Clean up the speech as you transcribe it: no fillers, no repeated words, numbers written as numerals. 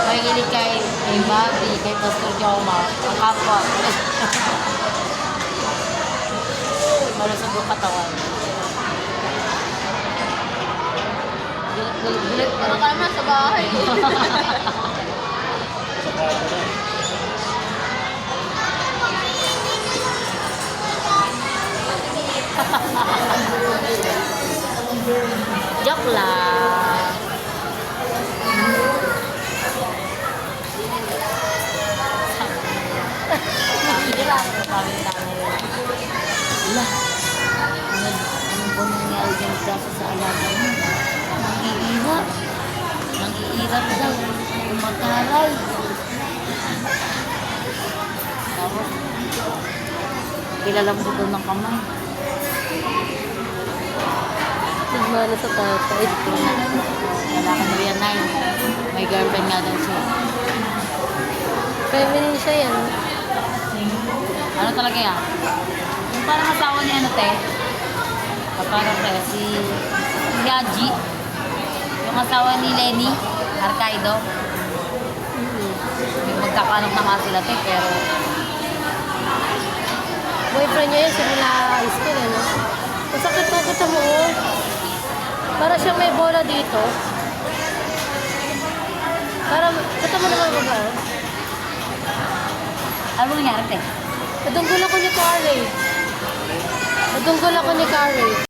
Makikinig kay Bobby, kay Pastor Joma, ang kapwa. Malusog ang katawan. Gulit. Ano ka naman sa bahay? Joke lang. Wala. Ano ba nangyari dyan sa alaga mo? Nang-iirap. Nang-iirap daw. Umataray. Tapos, kilalang buto ng kamay. Nagmana sa tatay. Lalaki mo yan na yun. May girlfriend nga daw siya. Feminine siya yan. Ano talaga yan? Yung parang asawa ni ano te? Parang kaya si Yaji. Yung asawa ni Lenny Arcaido. Yung magkakanak na nga sila te, pero Boyfriend niya yan, simula high school, ano? Masakit na kita mo, oh. Para siyang may bola dito. Para, kita mo naman ba ba? ano nangyari te? Nadunggol ako ni Carrie. Nadunggol ako ni Carrie.